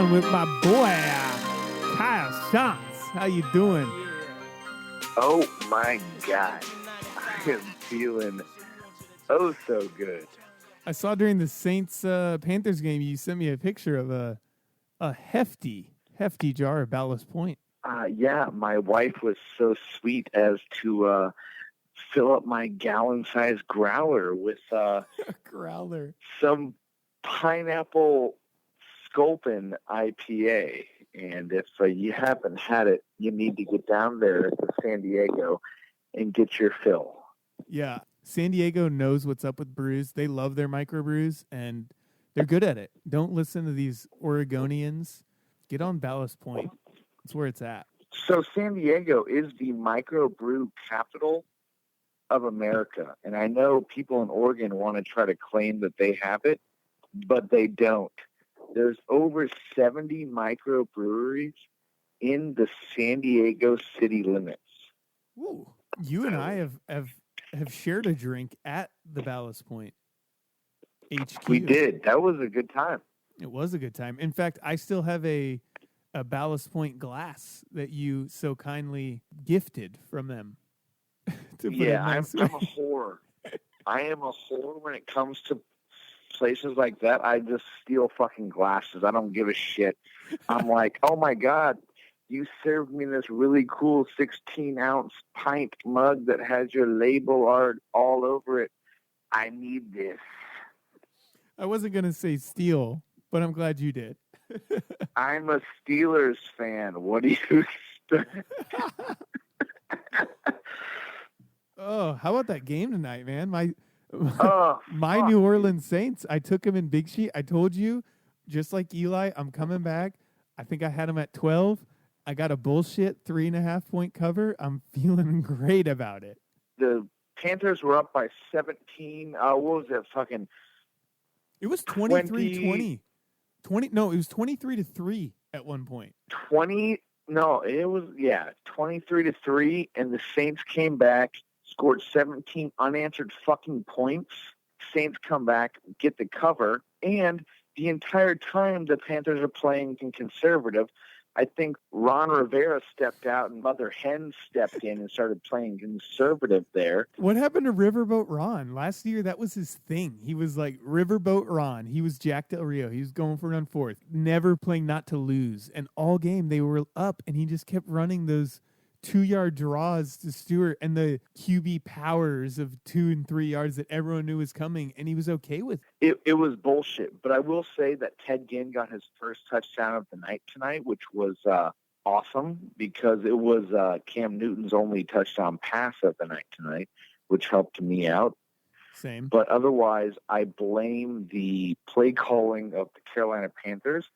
on with my boy, Kyle Shantz. How you doing? Oh my God, I am feeling so good. I saw during the Saints Panthers game, you sent me a picture of a hefty jar of Ballast Point. Yeah, my wife was so sweet as to fill up my gallon-sized growler with Growler. some pineapple sculpin IPA. And if you haven't had it, you need to get down there to San Diego and get your fill. Yeah, San Diego knows what's up with brews. They love their microbrews, and they're good at it. Don't listen to these Oregonians. Get on Ballast Point. That's where it's at. So San Diego is the microbrew capital of America. And I know people in Oregon want to try to claim that they have it, but they don't. There's over 70 microbreweries in the San Diego city limits. Ooh. You and I have shared a drink at the Ballast Point HQ. We did. That was a good time. It was a good time. In fact, I still have a Ballast Point glass that you so kindly gifted from them. Yeah, I'm a whore. I am a whore when it comes to places like that. I just steal fucking glasses. I don't give a shit. I'm like, oh my God, you served me this really cool 16-ounce pint mug that has your label art all over it. I need this. I wasn't going to say steal, but I'm glad you did. I'm a Steelers fan. What do you expect? Oh, how about that game tonight, man? My fuck. New Orleans Saints, I took him in Big Sheet. I told you, just like Eli, I'm coming back. I think I had him at 12. I got a bullshit 3.5 point cover. I'm feeling great about it. The Panthers were up by 17. What was that fucking? It was 23-20. 20. No, it was 23-3 at one point. 20. No, it was 23-3, and the Saints came back, scored 17 unanswered fucking points. Saints come back, get the cover, and the entire time the Panthers are playing conservative. I think Ron Rivera stepped out and Mother Hen stepped in and started playing conservative there. What happened to Riverboat Ron? Last year, that was his thing. He was like Riverboat Ron. He was Jack Del Rio. He was going for it on fourth, never playing not to lose. And all game, they were up, and he just kept running those 2-yard draws to Stewart and the QB powers of 2 and 3 yards that everyone knew was coming, and he was okay with it. It was bullshit. But I will say that Ted Ginn got his first touchdown of the night tonight, which was awesome because it was Cam Newton's only touchdown pass of the night tonight, which helped me out. Same. But otherwise, I blame the play calling of the Carolina Panthers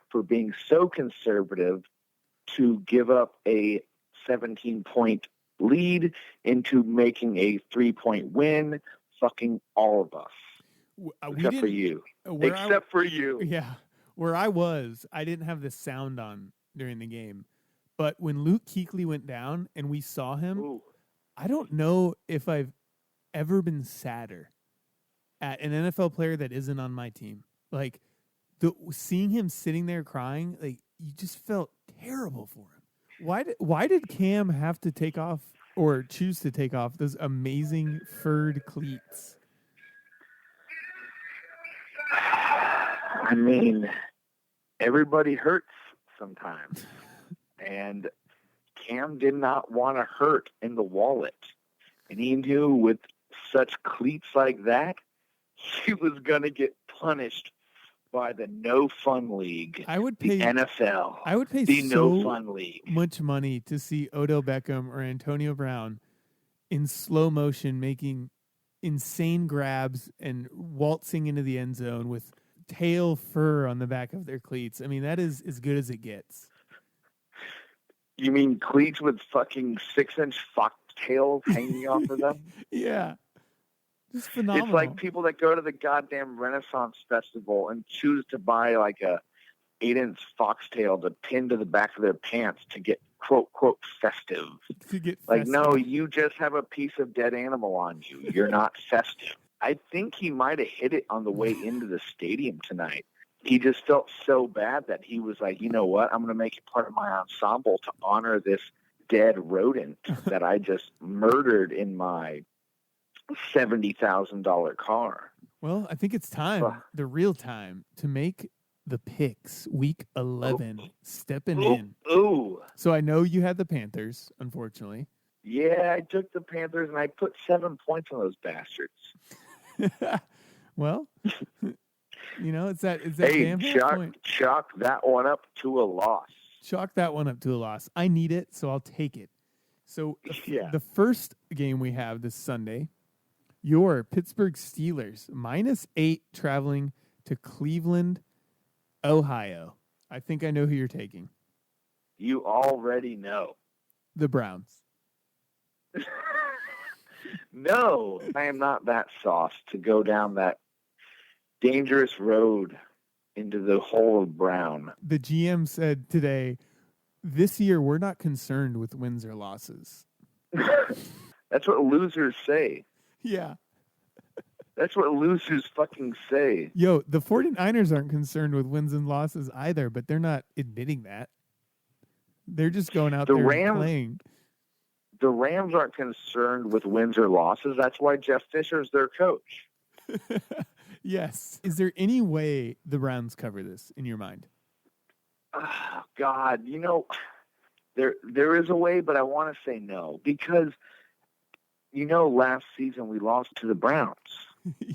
for being so conservative to give up a 17-point lead into making a 3-point win, fucking all of us. Except for you. For you. Yeah. Where I was, I didn't have the sound on during the game. But when Luke Kuechly went down and we saw him, Ooh. I don't know if I've ever been sadder at an NFL player that isn't on my team. Like, seeing him sitting there crying, like, you just felt terrible for him. Why did Cam have to take off or choose to take off those amazing furred cleats? I mean, everybody hurts sometimes. And Cam did not want to hurt in the wallet. And he knew with such cleats like that, he was going to get punished by the No Fun League. I would pay the NFL. I would pay the so No Fun League. Much money to see Odell Beckham or Antonio Brown in slow motion making insane grabs and waltzing into the end zone with tail fur on the back of their cleats. I mean, that is as good as it gets. You mean cleats with fucking 6-inch foxtails hanging off of them? Yeah. Just phenomenal. It's like people that go to the goddamn Renaissance Festival and choose to buy like a 8-inch foxtail to pin to the back of their pants to get quote festive. No, you just have a piece of dead animal on you. You're not festive. I think he might have hit it on the way into the stadium tonight. he just felt so bad that he was like, you know what? I'm going to make it part of my ensemble to honor this dead rodent that I just murdered in my $70,000 car. Well, I think it's time, the real time, to make the picks. Week 11, stepping in. Ooh. So I know you had the Panthers, unfortunately. Yeah, I took the Panthers and I put 7 points on those bastards. Well, it's that hey, damn point. Chalk that one up to a loss. Chalk that one up to a loss. I need it, so I'll take it. So the first game we have this Sunday, your Pittsburgh Steelers, -8 traveling to Cleveland, Ohio. I think I know who you're taking. You already know. The Browns. No, I am not that sauce to go down that dangerous road into the hole of Brown. The GM said today, this year we're not concerned with wins or losses. That's what losers say. Yeah. That's what losers fucking say. Yo, the 49ers aren't concerned with wins and losses either, but they're not admitting that. They're just going out there and playing. The Rams aren't concerned with wins or losses. That's why Jeff Fisher's their coach. Yes. Is there any way the Browns cover this in your mind? Oh, God, there is a way, but I want to say no because, last season we lost to the Browns.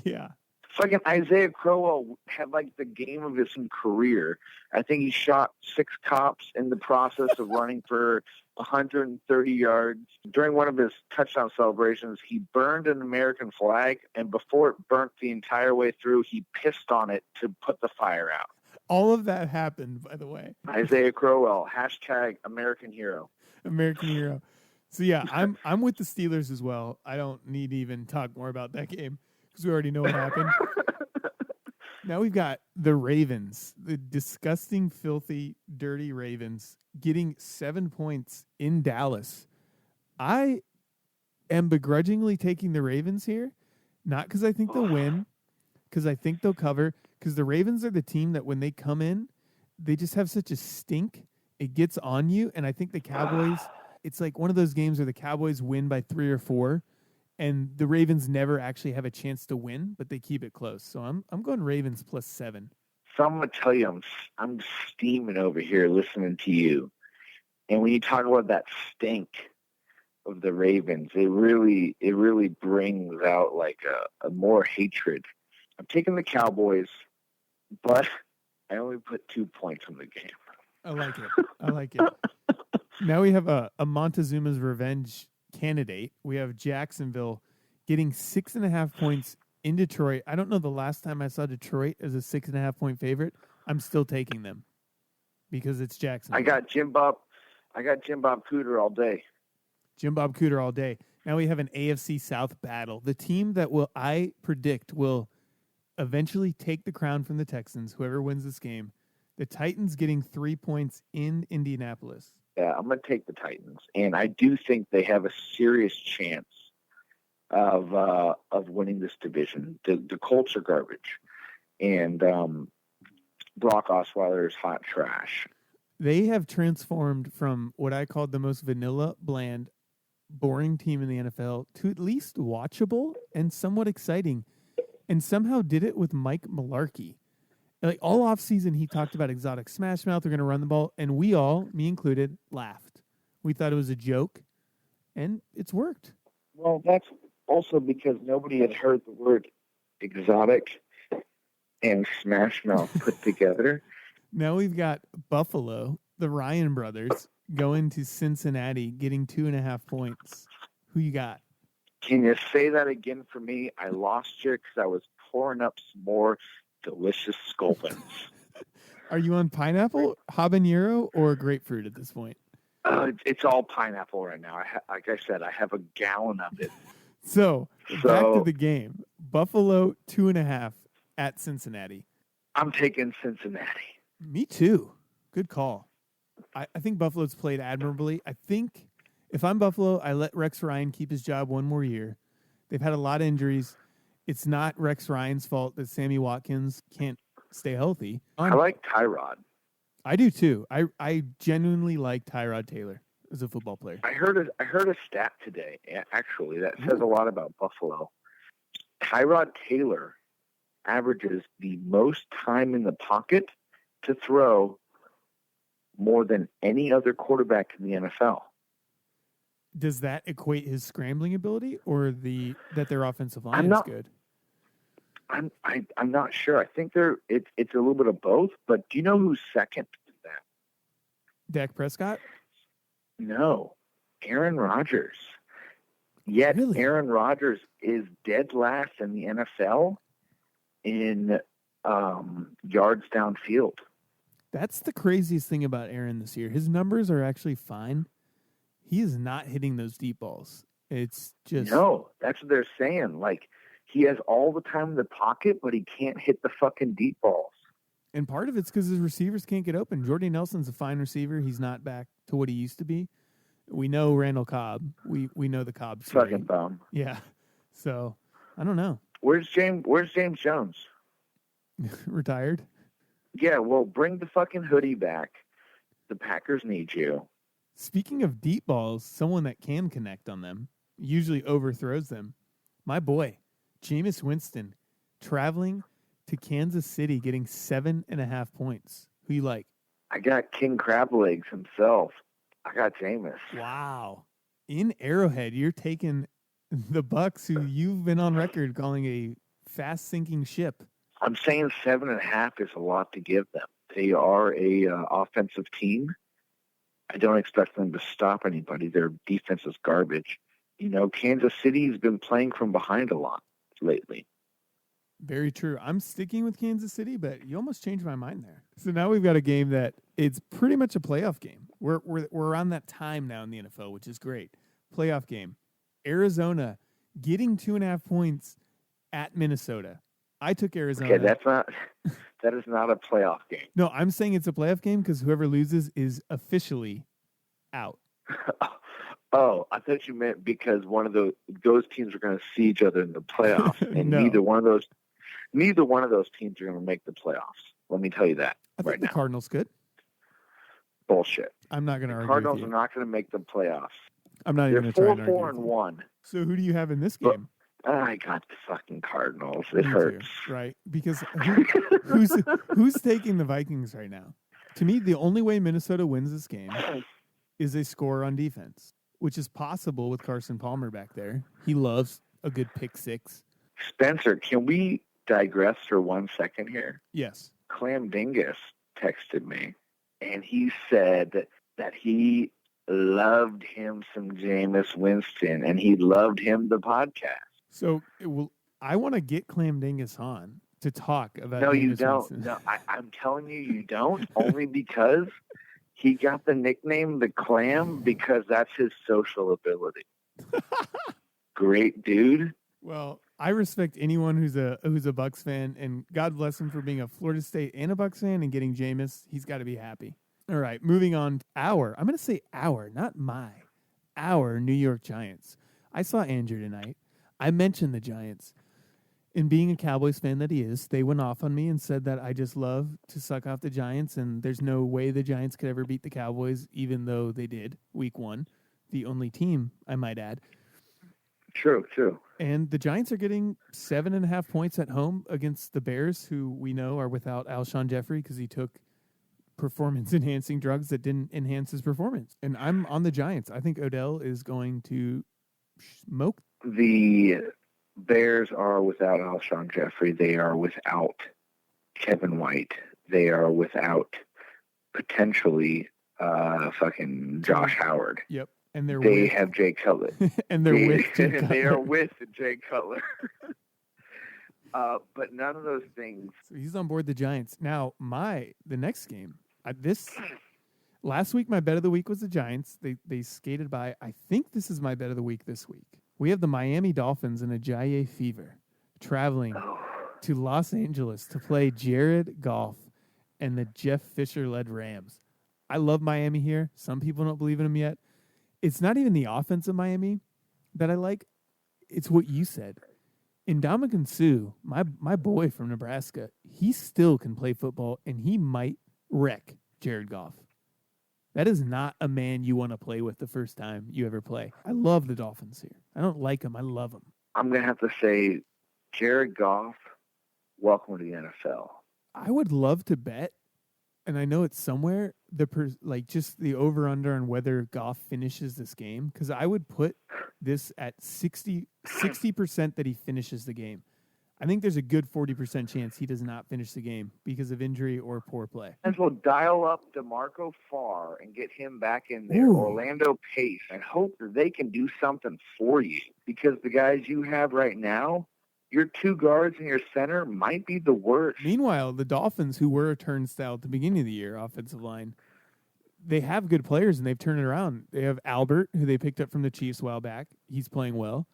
Yeah. Fucking Isaiah Crowell had the game of his career. I think he shot 6 cops in the process of running for 130 yards. During one of his touchdown celebrations, he burned an American flag, and before it burnt the entire way through, he pissed on it to put the fire out. All of that happened, by the way. Isaiah Crowell, #American hero. American hero. So yeah, I'm with the Steelers as well. I don't need to even talk more about that game because we already know what happened. Now we've got the Ravens, the disgusting, filthy, dirty Ravens getting 7 points in Dallas. I am begrudgingly taking the Ravens here, not because I think they'll win, because I think they'll cover, because the Ravens are the team that when they come in, they just have such a stink. It gets on you, and I think the Cowboys, it's like one of those games where the Cowboys win by 3 or 4, and the Ravens never actually have a chance to win, but they keep it close. So I'm going Ravens +7. So I'm going to tell you, I'm steaming over here listening to you. And when you talk about that stink of the Ravens, it really brings out a more hatred. I'm taking the Cowboys, but I only put 2 points on the game. I like it. Now we have a Montezuma's revenge candidate. We have Jacksonville getting 6.5 points in Detroit. I don't know the last time I saw Detroit as a 6.5 point favorite. I'm still taking them because it's Jacksonville. I got Jim Bob Cooter all day. Jim Bob Cooter all day. Now we have an AFC South battle. The team that I predict will eventually take the crown from the Texans, whoever wins this game. The Titans getting 3 points in Indianapolis. Yeah, I'm going to take the Titans, and I do think they have a serious chance of winning this division. The Colts are garbage, and Brock Osweiler is hot trash. They have transformed from what I called the most vanilla, bland, boring team in the NFL to at least watchable and somewhat exciting, and somehow did it with Mike Mularkey. All offseason, he talked about exotic smash mouth. They're going to run the ball. And we all, me included, laughed. We thought it was a joke. And it's worked. Well, that's also because nobody had heard the word exotic and smash mouth put together. Now we've got Buffalo, the Ryan brothers, going to Cincinnati, getting 2.5 points. Who you got? Can you say that again for me? I lost you because I was pouring up some more delicious sculpins. Are you on pineapple, habanero, or grapefruit at this point? It's all pineapple right now. Like I said, I have a gallon of it. So back to the game. Buffalo 2.5 at Cincinnati. I'm taking Cincinnati. Me too. Good call. I think Buffalo's played admirably. I think if I'm Buffalo, I let Rex Ryan keep his job one more year. They've had a lot of injuries. It's not Rex Ryan's fault that Sammy Watkins can't stay healthy. I like Tyrod. I do too. I genuinely like Tyrod Taylor as a football player. I heard a stat today, actually, that says a lot about Buffalo. Tyrod Taylor averages the most time in the pocket to throw more than any other quarterback in the NFL. Does that equate his scrambling ability or that their offensive line is good? I'm not sure. I think it's a little bit of both, but do you know who's second to that? Dak Prescott? No. Aaron Rodgers. Yet Really? Aaron Rodgers is dead last in the NFL in yards downfield. That's the craziest thing about Aaron this year. His numbers are actually fine. He is not hitting those deep balls. It's just... No, that's what they're saying. Like, he has all the time in the pocket, but he can't hit the fucking deep balls. And part of it's because his receivers can't get open. Jordy Nelson's a fine receiver. He's not back to what he used to be. We know Randall Cobb. We know the Cobb story. Fucking bum. Yeah. So, I don't know. Where's James Jones? Retired? Yeah, well, bring the fucking hoodie back. The Packers need you. Speaking of deep balls, someone that can connect on them usually overthrows them. My boy, Jameis Winston, traveling to Kansas City, getting 7.5 points. Who you like? I got King Crab Legs himself. I got Jameis. Wow. In Arrowhead, you're taking the Bucks, who you've been on record calling a fast-sinking ship. I'm saying 7.5 is a lot to give them. They are a offensive team. I don't expect them to stop anybody. Their defense is garbage. You know, Kansas City's been playing from behind a lot lately. Very true. I'm sticking with Kansas City, but you almost changed my mind there. So now we've got a game that it's pretty much a playoff game. We're around that time now in the NFL, which is great. Playoff game. Arizona getting 2.5 points at Minnesota. I took Arizona. Okay, that is not a playoff game. No, I'm saying it's a playoff game because whoever loses is officially out. Oh, I thought you meant because one of those teams are going to see each other in the playoffs, and No. neither one of those teams are going to make the playoffs. Let me tell you that I think right the now. Cardinals could. Bullshit. I'm not going to The argue. Cardinals with are you. not going to make the playoffs. I'm not even They're going to try and 4-4 argue. and 1. So who do you have in this game? I got the fucking Cardinals. It Me hurts. too, right? Because who's taking the Vikings right now? To me, the only way Minnesota wins this game is they score on defense, which is possible with Carson Palmer back there. He loves a good pick six. Spenser, can we digress for 1 second here? Yes. Clam Dingus texted me, and he said that he loved him some Jameis Winston, and he loved him the podcast. So I want to get Clam Dingus on to talk about. No, you Jameis don't. Winston. No, I'm telling you don't. Only because he got the nickname the Clam because that's his social ability. Great dude. Well, I respect anyone who's a Bucks fan, and God bless him for being a Florida State and a Bucks fan and getting Jameis. He's got to be happy. All right, moving on. I'm going to say not our New York Giants. I saw Andrew tonight. I mentioned the Giants. And being a Cowboys fan that he is, they went off on me and said that I just love to suck off the Giants, and there's no way the Giants could ever beat the Cowboys, even though they did week 1. The only team, I might add. True. And the Giants are getting 7.5 points at home against the Bears, who we know are without Alshon Jeffrey because he took performance-enhancing drugs that didn't enhance his performance. And I'm on the Giants. I think Odell is going to smoke. The Bears are without Alshon Jeffrey. They are without Kevin White. They are without potentially fucking Josh Howard. Yep. And they have Jay Cutler. And they're with Jay Cutler. They are with Jay Cutler. But none of those things. So he's on board the Giants. Now, the next game, last week my bet of the week was the Giants. They skated by. I think this is my bet of the week this week. We have the Miami Dolphins and Ajayi Fever traveling to Los Angeles to play Jared Goff and the Jeff Fisher-led Rams. I love Miami here. Some people don't believe in them yet. It's not even the offense of Miami that I like. It's what you said. Ndamukong Suh, my boy from Nebraska, he still can play football, and he might wreck Jared Goff. That is not a man you want to play with the first time you ever play. I love the Dolphins here. I don't like them. I love them. I'm going to have to say, Jared Goff, welcome to the NFL. I would love to bet, and I know it's somewhere, just the over-under on whether Goff finishes this game, because I would put this at 60% that he finishes the game. I think there's a good 40% chance he does not finish the game because of injury or poor play. And so dial up DeMarco Farr and get him back in there, Orlando Pace, and hope that they can do something for you, because the guys you have right now, your two guards and your center might be the worst. Meanwhile, the Dolphins, who were a turnstile at the beginning of the year, offensive line, they have good players, and they've turned it around. They have Albert, who they picked up from the Chiefs a while back. He's playing well.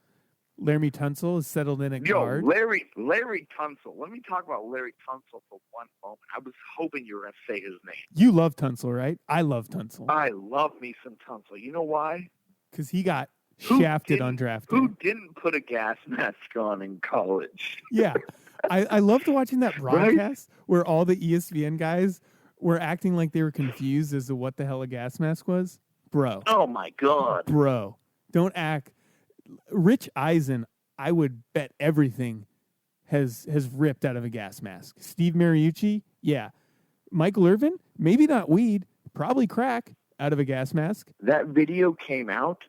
Laramie Tunsil is settled in at guard. Larry Tunsil. Let me talk about Larry Tunsil for one moment. I was hoping you were going to say his name. You love Tunsil, right? I love Tunsil. I love me some Tunsil. You know why? Because he got shafted on draft day. Who didn't put a gas mask on in college? Yeah. I loved watching that broadcast where all the ESPN guys were acting like they were confused as to what the hell a gas mask was. Bro. Oh, my God. Bro. Don't act. Rich Eisen, I would bet everything, has ripped out of a gas mask. Steve Mariucci, yeah. Michael Irvin, maybe not weed, probably crack out of a gas mask. That video came out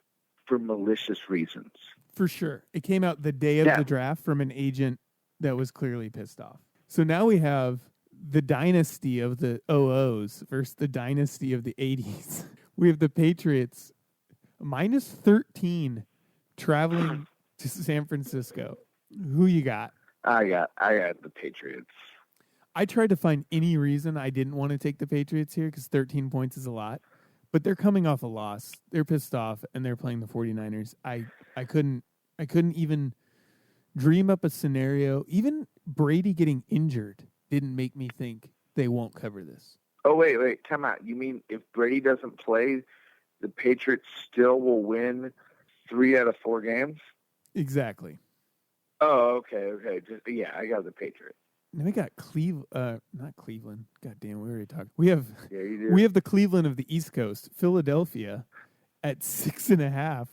for malicious reasons. For sure. It came out the day of the draft from an agent that was clearly pissed off. So now we have the dynasty of the OOs versus the dynasty of the 80s. We have the Patriots minus 13 traveling to San Francisco. Who you got? I got the Patriots. I tried to find any reason I didn't want to take the Patriots here because 13 points is a lot. But they're coming off a loss. They're pissed off, and they're playing the 49ers. I couldn't even dream up a scenario. Even Brady getting injured didn't make me think they won't cover this. Oh, wait. Time out. You mean if Brady doesn't play, the Patriots still will win 3 out of 4 games? Exactly. Oh, okay. I got the Patriots. Now we got not Cleveland. God damn, we already talked. We have you we have the Cleveland of the East Coast, Philadelphia, at 6.5,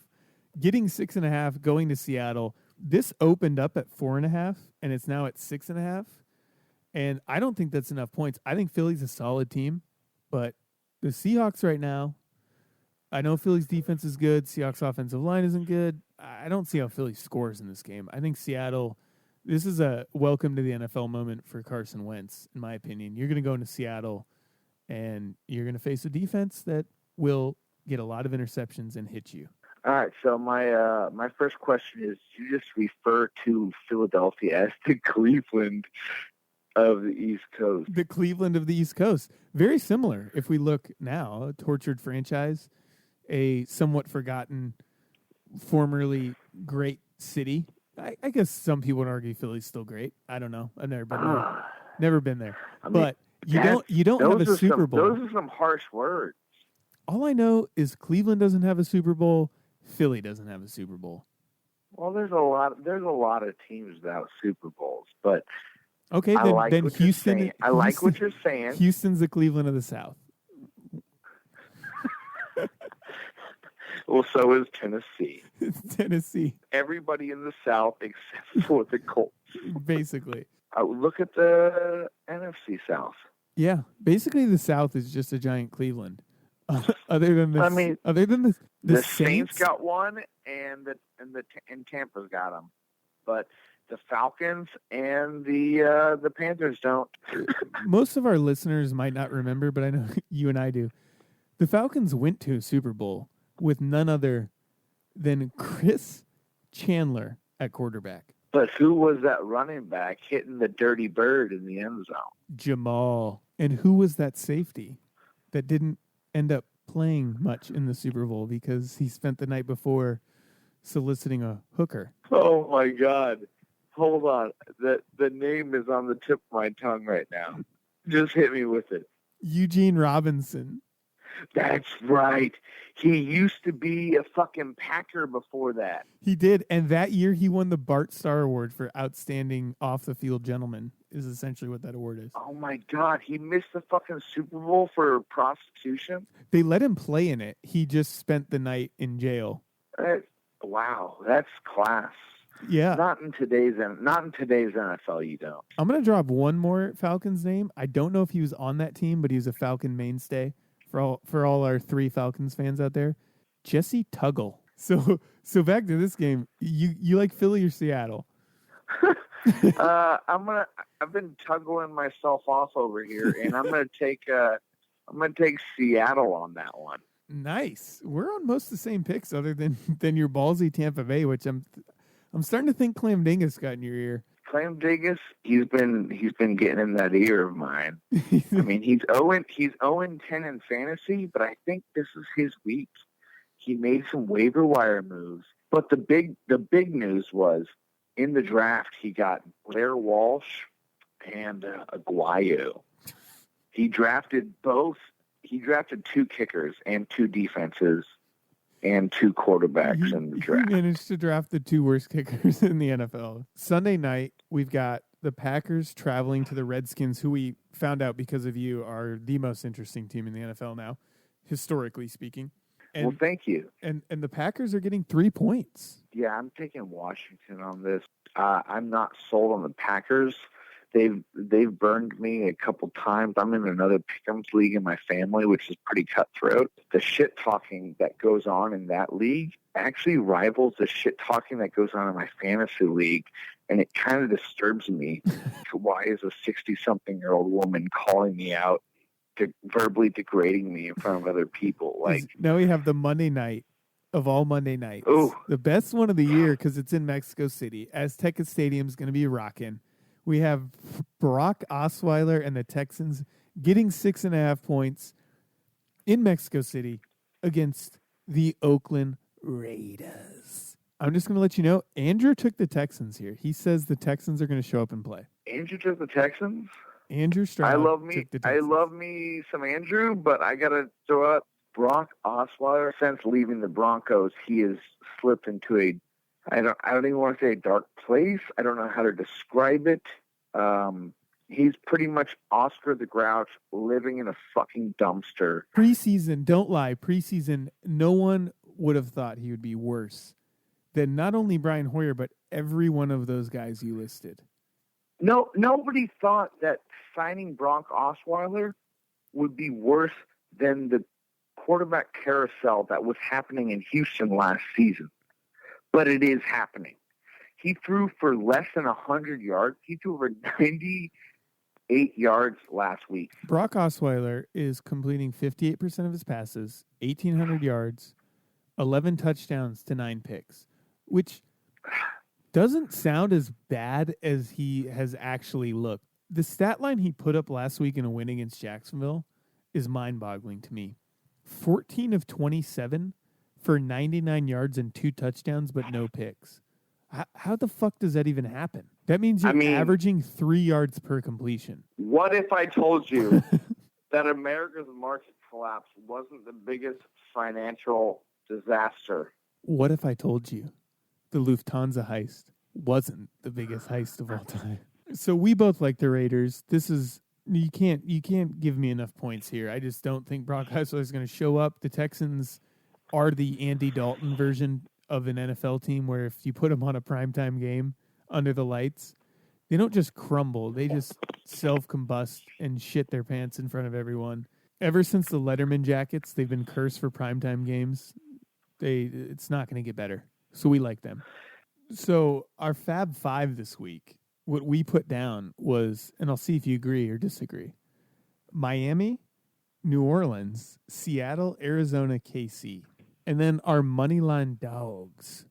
getting 6.5, going to Seattle. This opened up at 4.5, and it's now at 6.5. And I don't think that's enough points. I think Philly's a solid team, but the Seahawks right now, I know Philly's defense is good. Seahawks offensive line isn't good. I don't see how Philly scores in this game. I think Seattle, this is a welcome to the NFL moment for Carson Wentz, in my opinion. You're going to go into Seattle, and you're going to face a defense that will get a lot of interceptions and hit you. All right, so my first question is, you just refer to Philadelphia as the Cleveland of the East Coast. The Cleveland of the East Coast. Very similar, if we look now, a tortured franchise, a somewhat forgotten, formerly great city. I guess some people would argue Philly's still great. I don't know. I've never been there. Never been there. I mean, but you don't have a Super Bowl. Those are some harsh words. All I know is Cleveland doesn't have a Super Bowl. Philly doesn't have a Super Bowl. Well, there's a lot of teams without Super Bowls, but okay, then Houston. I like what you're saying. Houston's the Cleveland of the South. Well, so is Tennessee. It's Tennessee. Everybody in the South except for the Colts. Basically. Look at the NFC South. Yeah, basically the South is just a giant Cleveland. Other than this, the Saints got one, and Tampa's got them, but the Falcons and the Panthers don't. Most of our listeners might not remember, but I know you and I do. The Falcons went to a Super Bowl with none other than Chris Chandler at quarterback. But who was that running back hitting the dirty bird in the end zone? Jamal. And who was that safety that didn't end up playing much in the Super Bowl because he spent the night before soliciting a hooker? Oh, my God. Hold on. The name is on the tip of my tongue right now. Just hit me with it. Eugene Robinson. That's right. He used to be a fucking Packer before that. He did, and that year he won the Bart Starr Award for Outstanding Off-the-Field Gentleman, is essentially what that award is. Oh, my God. He missed the fucking Super Bowl for prostitution? They let him play in it. He just spent the night in jail. Wow, that's class. Yeah. Not in today's NFL, you don't. I'm going to drop one more Falcons name. I don't know if he was on that team, but he was a Falcon mainstay for all our 3 Falcons fans out there. Jesse Tuggle. So back to this game. You like Philly or Seattle? I've been tuggling myself off over here, and I'm gonna take Seattle on that one. Nice. We're on most of the same picks, other than your ballsy Tampa Bay, which I'm starting to think Clam Dingus got in your ear. Clam Dingus, he's been getting in that ear of mine. I mean, he's 0-10 in fantasy, but I think this is his week. He made some waiver wire moves, but the big news was in the draft he got Blair Walsh and Aguayo. He drafted both. He drafted 2 kickers and 2 defenses and 2 quarterbacks in the draft. He managed to draft the 2 worst kickers in the NFL. Sunday night, we've got the Packers traveling to the Redskins, who we found out because of you are the most interesting team in the NFL now, historically speaking. And, well, thank you. And the Packers are getting 3 points. Yeah, I'm taking Washington on this. I'm not sold on the Packers. They've burned me a couple times. I'm in another pick'ems league in my family, which is pretty cutthroat. The shit talking that goes on in that league actually rivals the shit talking that goes on in my fantasy league, and it kind of disturbs me. Why is a 60-something-year-old woman calling me out, verbally degrading me in front of other people? Like, now we have the Monday night of all Monday nights. Ooh. The best one of the year because it's in Mexico City. Azteca Stadium's going to be rocking. We have Brock Osweiler and the Texans getting 6.5 points in Mexico City against the Oakland Raiders. I'm just going to let you know, Andrew took the Texans here. He says the Texans are going to show up and play. Andrew took the Texans? Andrew Stroud took the Texans. I love me some Andrew, but I got to throw out Brock Osweiler. Since leaving the Broncos, he has slipped into I don't even want to say a dark place. I don't know how to describe it. He's pretty much Oscar the Grouch living in a fucking dumpster. Preseason, don't lie. Preseason, no one would have thought he would be worse than not only Brian Hoyer, but every one of those guys you listed. No, nobody thought that signing Brock Osweiler would be worse than the quarterback carousel that was happening in Houston last season. But it is happening. He threw for less than 100 yards. He threw over 98 yards last week. Brock Osweiler is completing 58% of his passes, 1,800 yards, 11 touchdowns to 9 picks, which doesn't sound as bad as he has actually looked. The stat line he put up last week in a win against Jacksonville is mind-boggling to me. 14 of 27 for 99 yards and 2 touchdowns, but no picks. How the fuck does that even happen? That means you're averaging 3 yards per completion. What if I told you that America's market collapse wasn't the biggest financial disaster? What if I told you the Lufthansa heist wasn't the biggest heist of all time? So we both like the Raiders. This is you can't give me enough points here. I just don't think Brock Osweiler is going to show up. The Texans are the Andy Dalton version of an NFL team where if you put them on a primetime game under the lights, they don't just crumble. They just self-combust and shit their pants in front of everyone. Ever since the Letterman jackets, they've been cursed for primetime games. It's not going to get better. So we like them. So our Fab Five this week, what we put down was, and I'll see if you agree or disagree, Miami, New Orleans, Seattle, Arizona, KC. And then our Moneyline Dogs.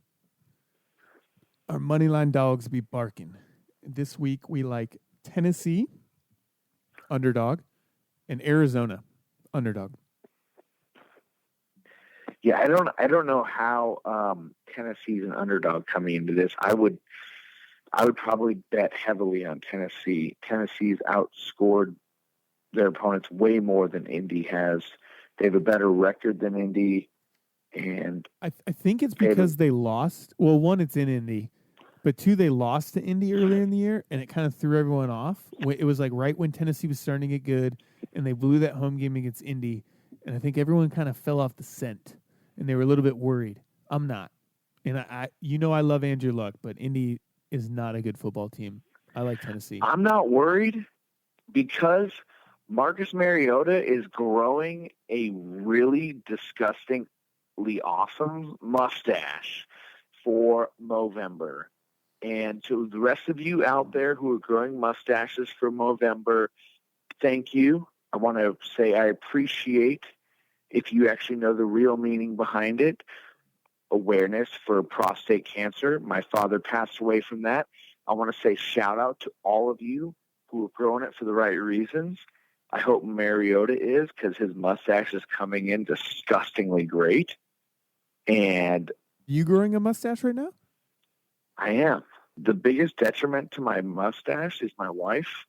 Our Moneyline Dogs be barking. This week we like Tennessee, underdog, and Arizona, underdog. Yeah, I don't know how Tennessee's an underdog coming into this. I would probably bet heavily on Tennessee. Tennessee's outscored their opponents way more than Indy has. They have a better record than Indy. And I think it's because they lost. Well, one, it's in Indy. But two, they lost to Indy earlier in the year, and it kind of threw everyone off. It was like right when Tennessee was starting to get good, and they blew that home game against Indy. And I think everyone kind of fell off the scent, and they were a little bit worried. I'm not. And I love Andrew Luck, but Indy is not a good football team. I like Tennessee. I'm not worried because Marcus Mariota is growing a really disgustingly awesome mustache for Movember. And to the rest of you out there who are growing mustaches for Movember, thank you. I want to say I appreciate if you actually know the real meaning behind it. Awareness for prostate cancer. My father passed away from that. I want to say shout out to all of you who are growing it for the right reasons. I hope Mariota is, because his mustache is coming in disgustingly great. And you growing a mustache right now? I am. The biggest detriment to my mustache is my wife.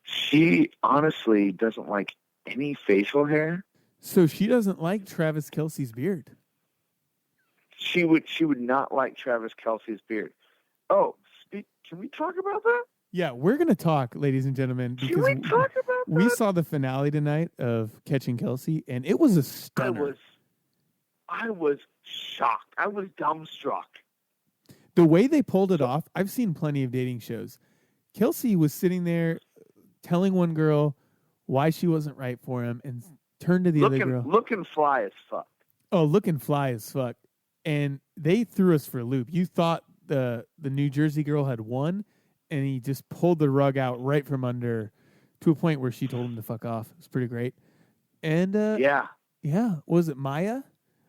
She honestly doesn't like any facial hair. So she doesn't like Travis Kelce's beard. She would not like Travis Kelce's beard. Oh, can we talk about that? Yeah, we're going to talk, ladies and gentlemen. Can we talk about that? We saw the finale tonight of Catching Kelce, and it was a stunner. I was shocked. I was dumbstruck. The way they pulled it off, I've seen plenty of dating shows. Kelce was sitting there telling one girl why she wasn't right for him and turned to the other girl. Looking fly as fuck. Oh, looking fly as fuck. And they threw us for a loop. You thought the New Jersey girl had won, and he just pulled the rug out right from under to a point where she told him to fuck off. It was pretty great. And yeah. Was it Maya?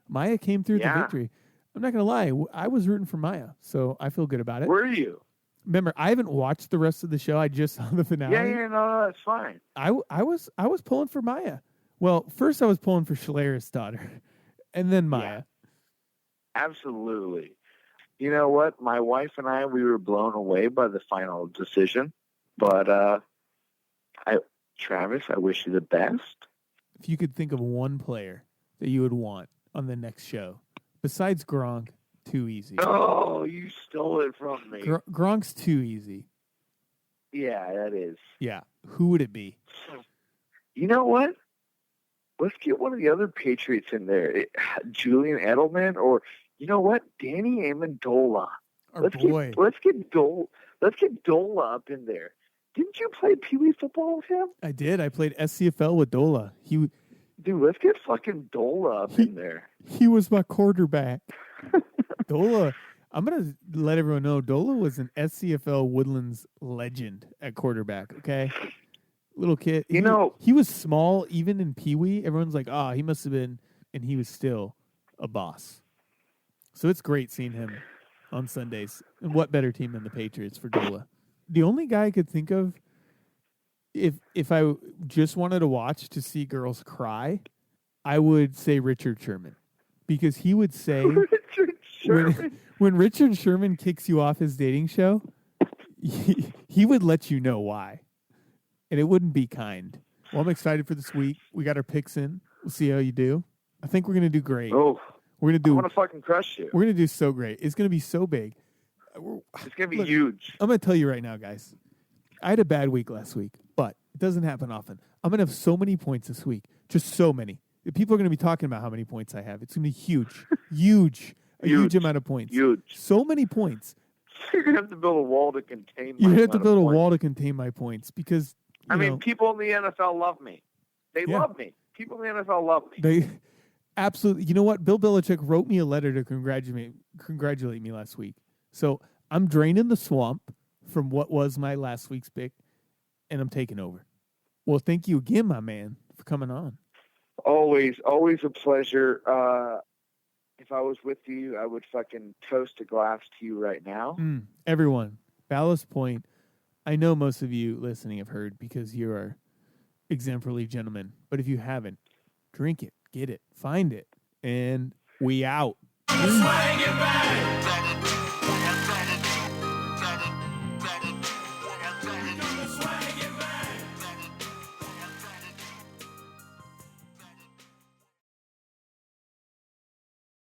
Maya came through the victory. I'm not going to lie. I was rooting for Maya, so I feel good about it. Were you? Remember, I haven't watched the rest of the show. I just saw the finale. Yeah, no, that's fine. I was pulling for Maya. Well, first I was pulling for Schleier's daughter, and then Maya. Yeah, absolutely. You know what? My wife and I, we were blown away by the final decision. But Travis, I wish you the best. If you could think of one player that you would want on the next show, besides Gronk, too easy. Oh, you stole it from me. Gronk's too easy. Yeah, that is. Yeah. Who would it be? You know what? Let's get one of the other Patriots in there. Julian Edelman, or you know what? Danny Amendola. Let's get Dola up in there. Didn't you play Pee Wee football with him? I did. I played SCFL with Dola. Dude, let's get fucking Dola up in there. He was my quarterback. Dola, I'm going to let everyone know, Dola was an SCFL Woodlands legend at quarterback, okay? Little kid. He was small, even in Pee Wee. Everyone's like, he must have been, and he was still a boss. So it's great seeing him on Sundays. And what better team than the Patriots for Dola? The only guy I could think of, if I just wanted to watch to see girls cry, I would say Richard Sherman. Because he would say, when Richard Sherman kicks you off his dating show, he would let you know why. And it wouldn't be kind. Well, I'm excited for this week. We got our picks in. We'll see how you do. I think we're going to do great. Oh, I want to fucking crush you. We're going to do so great. It's going to be so big. It's going to be huge. I'm going to tell you right now, guys. I had a bad week last week, but it doesn't happen often. I'm going to have so many points this week. Just so many. People are going to be talking about how many points I have. It's going to be huge. Huge amount of points. Huge. So many points. You're going to have to build a wall to contain my points because, people in the NFL love me. They love me. People in the NFL love me. They absolutely. You know what? Bill Belichick wrote me a letter to congratulate me last week. So I'm draining the swamp from what was my last week's pick, and I'm taking over. Well, thank you again, my man, for coming on. Always a pleasure. If I was with you, I would fucking toast a glass to you right now. Everyone, Ballast Point, I know most of you listening have heard because you are exemplary gentlemen. But if you haven't, drink it, get it, find it, and we out. Swing it back.